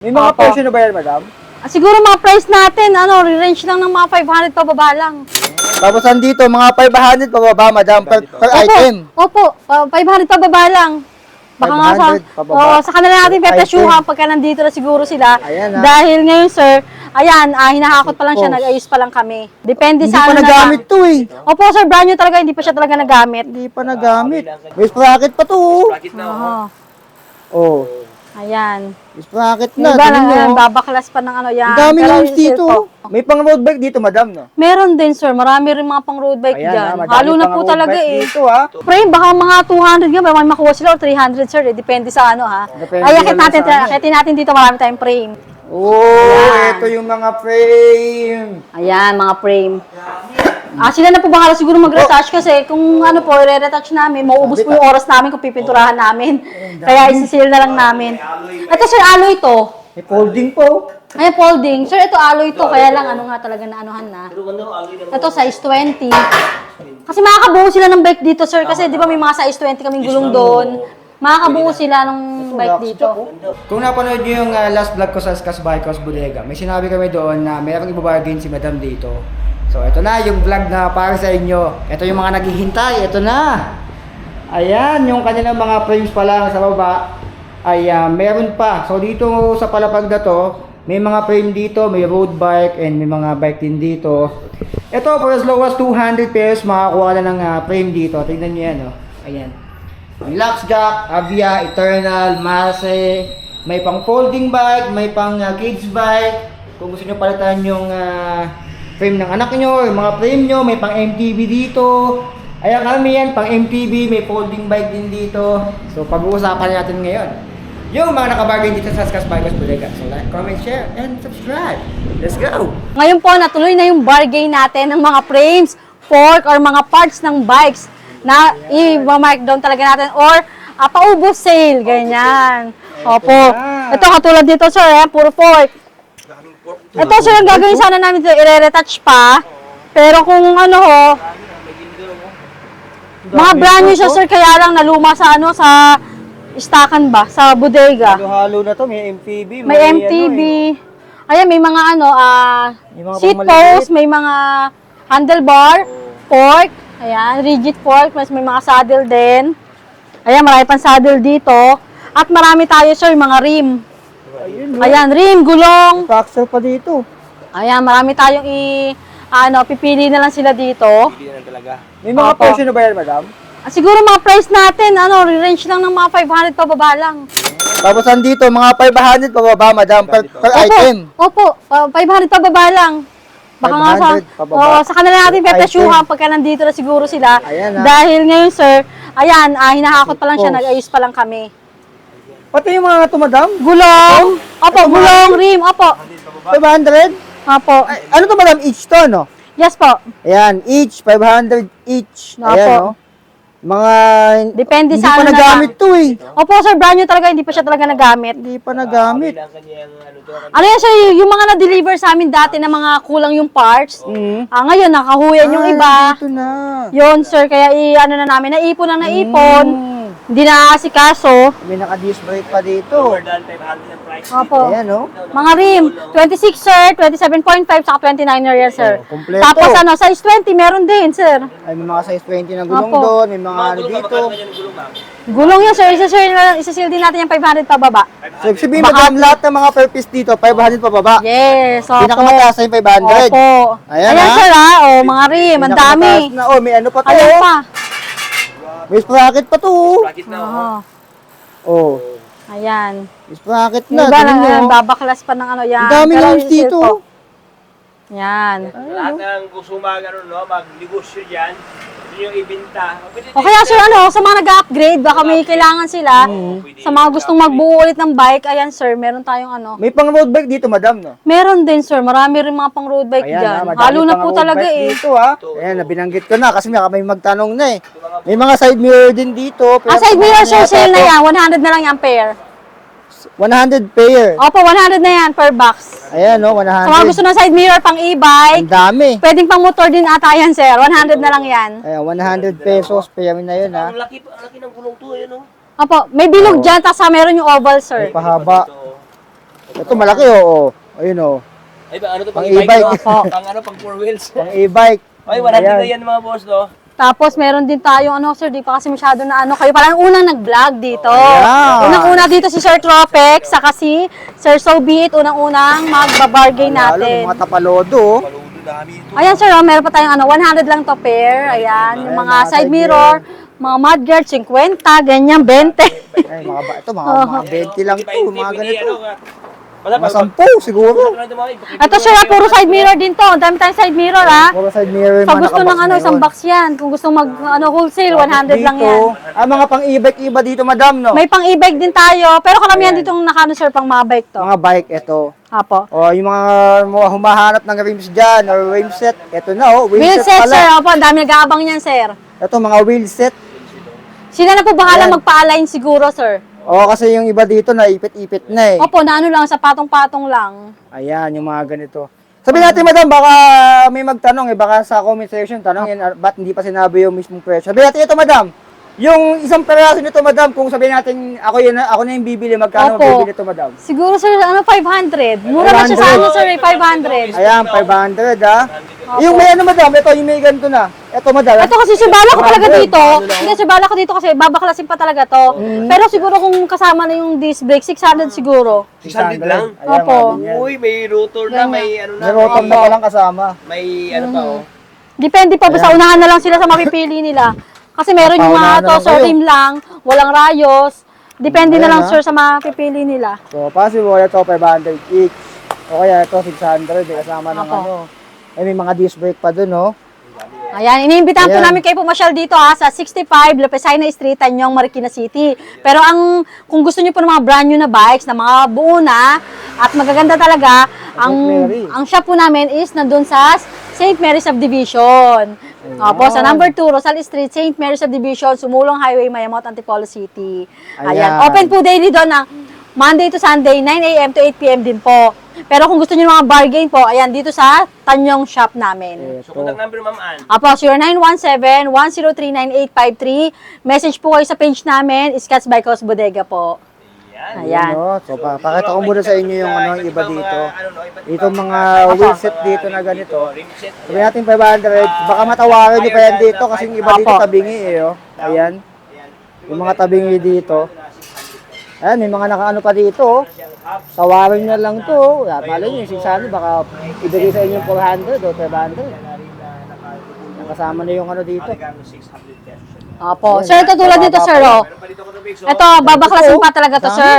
May mga Opo. presyo na ba yan, madam? Siguro mga price natin, range lang ng mga 500 pababa lang. Tapos andito, mga 500 pababa, madam, per item. Opo, 500 pababa lang. Baka nga sa, 500 pababa. sa kanila natin Per pepesyuhan item. pagka nandito na siguro sila. Ayan, ha. Dahil ngayon, sir, ayan, hinahakot pa lang siya, Opo. nag-ayos pa lang kami. Depende Hindi sa pa ano na nagamit lang. to eh. Opo, sir, brand new talaga, hindi pa siya talaga nagamit. Hindi pa nagamit. May sprocket pa to. Oo. Oh, Ayan. may sprocket Yung na. iba Tingnan na, nyo. babaklas pa ng ano yan. Ang dami Pero ng yung dito. silk po. May pang road bike dito, madam, no? Meron din, sir. Marami rin mga pang road bike dyan. madami Halo na pang po road talaga bike eh. Dito, ha? Frame, baka mga 200 nga, may makuha sila or 300, sir. Depende sa ano, ha. Depende Ay, na lang sa ano. akitin natin dito, marami tayong frame. Oh, Ayan. ito yung mga frame. Ayan, mga frame. Sila na po bahala siguro mag-retouch kasi kung ano po, i-retouch namin, mauubos po yung oras namin kung pipinturahan namin. Kaya isi-seal na lang namin. Ito, sir, alloy to. May folding po. Ay, folding. Sir, ito alloy to. Kaya lang, ano nga talaga na anuhan na. Ito, size 20. Kasi makakabuo sila ng bike dito, sir. Kasi di ba may mga size 20 kaming gulong doon. Makakabuo sila ng bike dito. Kung napanood nyo yung last vlog ko sa Skas Bikers Bodega, may sinabi kami doon na mayroong ibabargain si madam dito. So, ito na yung vlog na para sa inyo. Ito yung mga naghihintay. Ito na. Ayan, yung kanilang mga frames pa lang sa baba. Ay, meron pa. So, dito sa palapag na to, may mga frame dito, may road bike, and may mga bike din dito. Ito, for as low as 200 pesos, makakuha na ng frame dito. Tingnan nyo yan, oh. Ayan. May Lux Jack, Avia, Eternal, Marse, may pang folding bike, may pang kids bike. Kung gusto nyo palitan yung frame ng anak nyo, yung mga frame nyo, may pang MTB dito. Ayan kami yan, pang MTB, may folding bike din dito. So pag-uusapan natin ngayon yung mga nakabargain dito sa Skas Bikers Bodega. So like, comment, share, and subscribe. Let's go! Ngayon po, natuloy na yung bargain natin ng mga frames, fork, or mga parts ng bikes na i-mark down talaga natin or paubos sale, ganyan. Opo. Ito, katulad dito, sir, puro fork. Ito, sir, ang gagawin sana namin dito, i-retouch pa. Pero kung ano ho, mga brand new siya, sir, kaya lang naluma sa ano, sa istakan ba, sa bodega. Halo-halo na to, may MTB, May MTB. Ayan, may mga ano, May mga seat pangmaliliit. post, may mga handlebar, fork, ayan, rigid fork, mas may mga saddle din. Ayan, marami pang saddle dito. At marami tayo, sir, mga rim. Ayan, rim, gulong. Fracture pa dito. Ayan, marami tayong pipili na lang sila dito. May mga Opo. presyo na ba yan, madam? Siguro mga price natin, range lang ng mga 500 pababa lang. Tapos andito, mga 500 pababa, madam, per item. Opo, 500 pababa lang. Baka nga sa, 500 pababa. sa kanila natin Per pepesyuhan item. pagka nandito na siguro sila. Ayan, ha. Dahil ngayon, sir, ayan, hinahakot pa lang siya, Post. nag-ayos pa lang kami. Pati yung mga ito, madam? Gulong, opo, gulong, rim, opo. 500? Opo, Ay, ano to, madam? Each to, no? yes po. Ayan, each, 500 each. Opo. Ayan, no? Mga, Depende hindi sa pa ano na nagamit lang. to eh. Opo, sir, brand new talaga, hindi pa siya talaga nagamit. Hindi pa nagamit. Ano yan, sir, yung mga na-deliver sa amin dati na mga kulang yung parts, ngayon, nakahuyan yung Ay, iba. dito na. Yun, sir, kaya ano na namin, naipon na naipon. Hindi na asikaso. May naka-disc brake pa dito. Opo. Ayan, no? Mga rim, 26 sir, 27.5 saka 29er yan sir. Kompleto. Tapos ano, size 20 meron din sir. Ay, may mga size 20 na gulong Opo. doon. May mga ano dito. Gulong yan sir, isa-seal din natin yung 500 pababa. So, ibig sabihin, madam, lahat ng mga purpose dito, 500 pa baba. Yes, opo. Pinakamataas na yung 500. Opo. Ayan, Ayan ha? sir mga rim, ang dami. Pinakamataas na, oh, may ano pa to. Ayan pa. May sprocket pa to. Oo. Oh. Ayan. May sprocket Yung na. iba Tingnan na, nyo. babaklas pa ng ano yan. Ang dami Pero lang i-seal dito. po. Yan. Lahat ng gusto mag-negosyo dyan, yun yung ibinta. O kaya sir, sa mga nag-upgrade, baka may kailangan sila. Sa mga gustong magbuo ulit ng bike, ayan sir, meron tayong May pang road bike dito, madam, no? Meron din sir, marami rin mga pang road bike dyan. madami Halo na pang po road talaga bike eh. Dito, ha? Ayan, binanggit ko na kasi may magtanong na eh. May mga side mirror din dito. pero Side mirror sir, yata sale na to. yan. 100 na lang yan pair. 100 pair. Opo, 100 na yan per box. Ayan, no? Sa mga 100. gusto ng side mirror pang e-bike, Ang dami. pwedeng pang motor din ata yan sir. 100 na lang yan. Ayan, 100 pesos. Pair na yun, ha? Ang laki ng gulong to, yun o. Opo, may bilog dyan, tapos meron yung oval sir. Pahaba. Ito malaki, oo. Ayun, oh. Ay, ano to? Pang Pang e-bike, e-bike. no? Pang ano? Pang 4 wheels. Pang e-bike. Ay, 100 na Ayan. yan mga boss, no? Tapos meron din tayong ano sir, di pa kasi masyado na ano. Kayo parang unang nag-vlog dito. Ayan. Unang-una dito si Sir Tropex, saka si Sir Sobit, unang-unang magbabargain Lalo, natin. mga tapalodo, oh. Paludo dami ito. Ayan sir, oh, meron pa tayong ano, 100 lang to pair. Ayan, yung mga side mirror, mga mudguard, 50, ganyan, 20. Ay, ito, mga 20 lang to, mga ganito. Basta Mga 10 siguro. Ito sir, puro side mirror din to. Ang dami tayong side mirror ha. Puro side mirror, Pag mga gusto ng nakabox ano, na isang yun. box yan. Kung gusto mag ano, wholesale, 100 lang Dito, yan. mga pang e-bike iba dito, madam, no? May pang e-bike din tayo, pero karamihan ditong nakano sir, pang mga bike to. Mga bike, ito. Apo. O, yung mga humahanap ng rims dyan, or rim set, ito na, oh, Wheel set pala. sir, opo, ang dami nag-aabang niyan sir. Ito, mga wheel set. Sila na po bahala Ayan. magpa-align siguro sir. O, kasi yung iba dito, naipit-ipit na eh. Opo, na ano lang, sa patong-patong lang. Ayan, yung mga ganito. Sabi natin, madam, baka may magtanong eh, baka sa comment section, tanong yan, ba't hindi pa sinabi yung mismong presyo. Sabi natin, ito, madam, yung isang peraso nito, madam, kung sabihin natin, ako na yung bibili, magkano Opo. bibili ito, madam? Siguro sir, ano, 500. Mura na siya sa 500. ano sir, 500. Ayan, 500, ha? Yung may ano, madam, ito, yung may ganito na. Ito, madam. Ito kasi si bala ko talaga dito. Hindi, si bala ko dito kasi babaklasin pa talaga to. Pero siguro kung kasama na yung disc brake, 600 siguro. 600 lang? Ayan, Opo. mga ganyan. Uy, may rotor na, may ano na. May rotom na palang kasama. May ano pa, oh. Depende pa, basta unahan na lang sila sa mapipili nila. Kasi meron yung mga Paunahan na to, lang sir, kayo. rim lang, walang rayos. Depende na Ayan, lang, ha? sir, sa mapipili nila. So, possible, ito, 500 each. O kaya ito, 600, eh, kasama ng Opo. ano. Eh, may mga disc brake pa dun, oh. Ayan, iniimbitahan po Ayan. namin kayo pumasyal dito ha, sa 65 Lapesina Street, Tanyong, Marikina City. Pero kung gusto niyo po ng mga brand new na bikes, na mga buo na, at magaganda talaga, Mary. ang shop po namin is nandun sa St. Mary Subdivision. Opo, sa number 2, Rosal Street, St. Mary Subdivision, Sumulong Highway, Mayamot, Antipolo City. Ayan. Ayan. Open po daily doon ng Monday to Sunday, 9 a.m. to 8 p.m. din po. Pero kung gusto niyo ng mga bargain po, ayan, dito sa Tanyong shop namin. So, contact number, Ma'am Ann. Apo, 0917-103-9853. Message po kayo sa page namin, Scotts Bikos Bodega po. Yan. Ayan. No? So, pakita ko muna sa inyo yung ano, yung iba Ibang dito. mga, ano, no, iba't Itong ibang mga wheel set dito na ganito. rim set. Sabi natin 500, baka matawaran nyo pa yan dito kasi yung iba dito Apo. tabingi eh, oh. Ayan. Yung mga tabingi dito. Ayan, may mga nakaano pa dito, oh. Tawarin nyo lang to, oh. Malay nyo, yung 600, baka ibigay sa inyo yung 400 o 500. Nakasama na yung ano dito. Regalo 600 pesos. Apo. Sir, ito tulad nito, sir, oh. Meron pa dito ko Big, so, Ito, babaklasin pa talaga to, sir.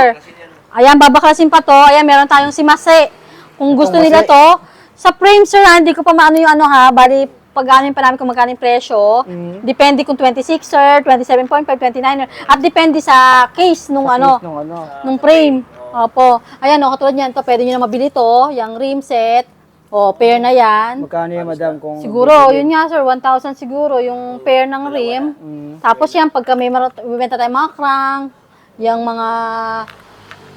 Ayan, babaklasin pa to. Ayan, meron tayong si Mase. Kung gusto Mase. nila to, sa frame, sir, hindi ko pa maano yung ano ha, bali, pag-anin pa namin kung magkano yung presyo. Depende kung 26er, 27.5, 29er. At depende sa case nung ano, Nung ano. nung frame. Opo. Ayan, o, katulad niyan to, pwede nyo na mabili to, yung rim set. O, pair na yan. Magkano yan, madam? Kung Siguro, yun nga sir, 1,000 siguro yung pair ng rim. Tapos yan, pagka may bibenta tayong mga crank, yung mga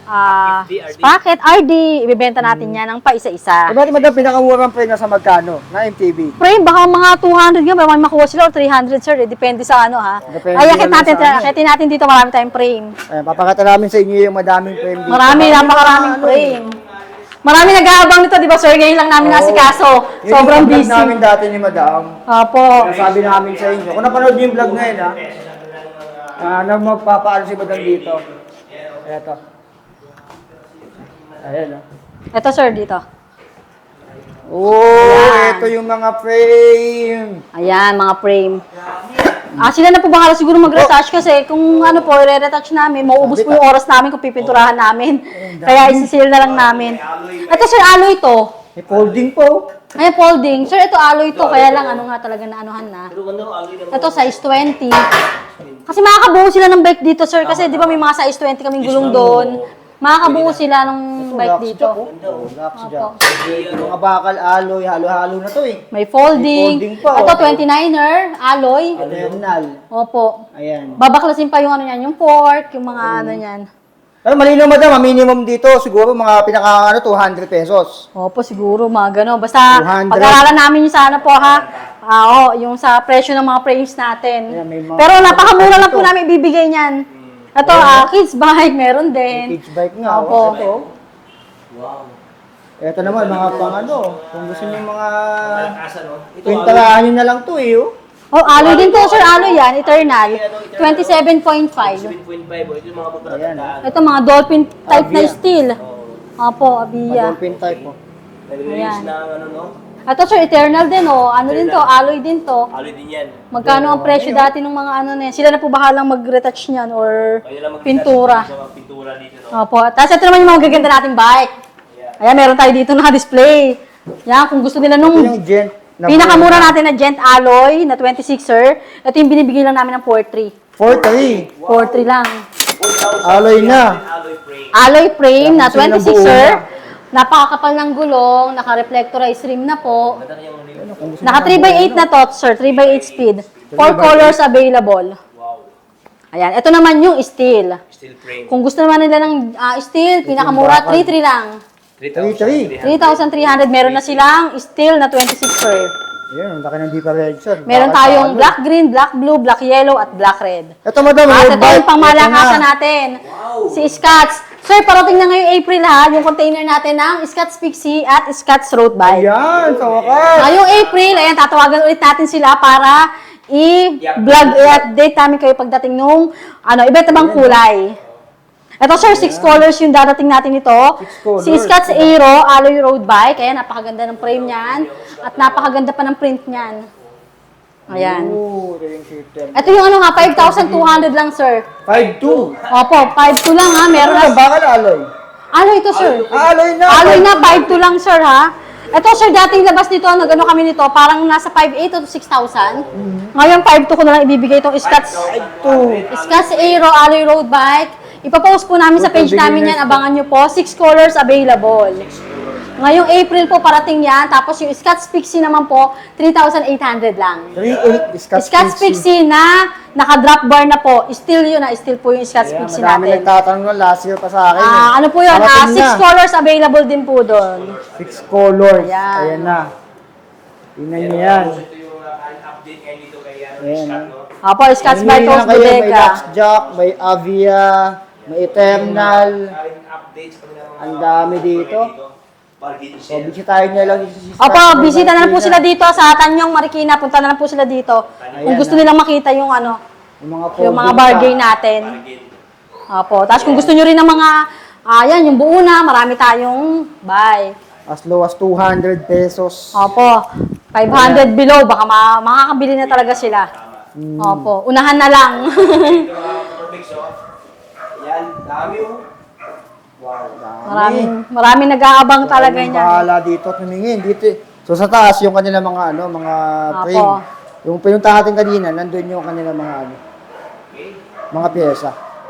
50 RD. sprocket, RD, ibibenta natin yan ng pa-isa-isa. Sabi natin, madam, pinakamurang pre na sa magkano? Na MTB. Frame, baka mga 200 nga, baka makuha sila o 300 sir, eh. Depende sa ano ha. Depende Ay, na lang sa ano. akitin natin dito, marami tayong frame. Ayan, papakita namin sa inyo yung madaming frame dito. Napakaraming frame. Marami nag-aabang nito, di ba sir? Ngayon lang namin nasikaso. Yun Sobrang yung vlog busy. namin dati ni madam. Opo. Sabi namin sa inyo. Kung napanood niyo yung vlog na yun, ha? Nang magpapaano si madam dito. Eto. Ayan, Ito sir, dito. Oh, Ayan. ito yung mga frame. Ayan, mga frame. Sila na po bahala siguro mag-retouch kasi kung ano po, i-retouch namin, mauubos po yung oras namin kung pipinturahan namin. Kaya isi-seal na lang namin. Ito sir, alloy to. May folding po. Ayan, folding. Sir, ito alloy to. Kaya lang ano nga talaga na anuhan na. Ito, size 20. Kasi makakabuo sila ng bike dito, sir. Kasi di ba may mga size 20 kaming gulong doon. Makakabuo sila ng bike dito. Locks Opo. dyan. Mga bakal, alloy, halo-halo na to eh. May folding. May folding pa, Ito, oh. 29er, alloy. Eternal. Opo. Ayan. Babaklasin pa yung ano yan, yung fork, yung mga ano yan. Pero malinaw madam, ang minimum dito siguro mga pinaka 200 pesos. Opo, siguro mga gano'n. Basta 200. pag-aralan namin yung sa ano po ha. Yung sa presyo ng mga frames natin. Ayan, may mga- Pero napakamura lang po namin ibibigay niyan. Ito, kids bike, meron din. Kids bike nga. Opo. Ito. Wow. Ito naman, mga pang ano, kung gusto niyo mga Malakasan, no? Ito, kwintalaan nyo na lang to eh, oh. Oh, alloy din to, sir. Alloy yan. Eternal. 27.5. 7.5. Ito yung mga pagkakatandaan. Ito, mga dolphin type na Avia. steel. Oh. Opo, Avia. Dolphin type, oh. Nag-release Ayan. ng ano, no? Ito, sir, Eternal din, oh. Ano din to? Alloy din to. Alloy din yan. Magkano ang presyo dati ng mga ano na yan? Sila na po bahalang mag-retouch niyan or Kaya lang mag- pintura. sa mga pintura dito, no? Opo. Tapos ito naman yung mga gaganda nating bike. Yeah. Ayan, meron tayo dito na-display. Yan, kung gusto nila Ito nung yung gent na pinakamura natin na Gent Alloy na 26er, ito yung binibigay lang namin ng 4.3. 4.3. 4.3 lang. 4,000 Alloy na. Alloy frame. Alloy frame na Tapos yun ang 26er. buo Napakakapal ng gulong, naka-reflectorized rim na po. Ganda na yung Naka 3x8 na to, sir. 3x8 speed. 4 colors available. wow. Ayan. Ito naman yung steel. Steel frame. Kung gusto naman nila ng steel, pinakamura, 3.3 lang. 3,000. 3,300. Meron na silang steel na 26er. Ayan, ang laki ng differential. Meron Bakit tayong paano? black green, black blue, black yellow, at black red. Ito, madam, At road ito bike. yung pangmalakasan Ito na. natin. Si Scotts. Sir, parating na ngayong April ha, yung container natin ng Scotts Pixie at Scotts Road Bike. Ayan, sa wakas. Ngayong April, ayan, tatawagan ulit natin sila para i-vlog, i-update namin kayo pagdating nung, iba't ibang kulay. Ito sir, 6 colors yung darating natin ito. colors. Si Scotts Aero Alloy Road Bike. Ayan, napakaganda ng frame niyan. At napakaganda pa ng print niyan. Ayan. Ooh, ito yung shifter. Ito yung ano nga, 5,200 lang sir. 5.2. Opo, 5,2 lang ha. Meron Ano na. ba bakal alloy? Alloy ito sir. Alloy na. Alloy na, 5,2 lang sir ha. Ito sir, dating labas nito, nagano kami nito, parang nasa 5,800 to 6,000. Ngayon, 5,2 ko na lang ibibigay itong Scotts. 5.2. Scotts Aero Alloy Road Bike. Ipapost po namin sa page namin yan. Abangan nyo po. 6 colors available. Ngayong April po parating yan. Tapos yung Scotts Pixie naman po, 3,800 lang. 3.8 Scotts Pixie na naka-drop bar na po. Still yun na. Still po yung Scotts Pixie Madami natin. nagtatanong nun, last year pa sa akin. Ano po yun? Parating 6 na. colors available din po doon. 6 colors. Ayan. Ayan na. Tingnan nyo yan. Ito yung update ngayon dito kay Ayan. Scott, no? Apo, Scotts Mamili Bike House na kayo, may Bodega. Lux Jack, may Avia, may Eternal. Current updates kami ng mga Ang dami dito. bargain So, sale. bisitahin nyo lang dito si Opo, Scott. bisita na lang po sila dito sa Tanyong, Marikina. Punta na lang po sila dito. Kung gusto nilang makita yung yung mga bargain natin. Bargain. Opo. Tapos kung gusto nyo rin ng mga, yan, yung buo na, marami tayong buy. As low as 200 pesos. Opo. 500 below, baka makakabili na talaga sila. Opo. Unahan na lang. Ito mga perfect, so. Ayan, dami oh. maraming nag-aabang talaga Yung niyan. bahala dito at tumingin. Dito. So sa taas, yung kanila mga mga Apo. frame. Yung pinunta natin kanina, nandun yung kanila mga mga pyesa.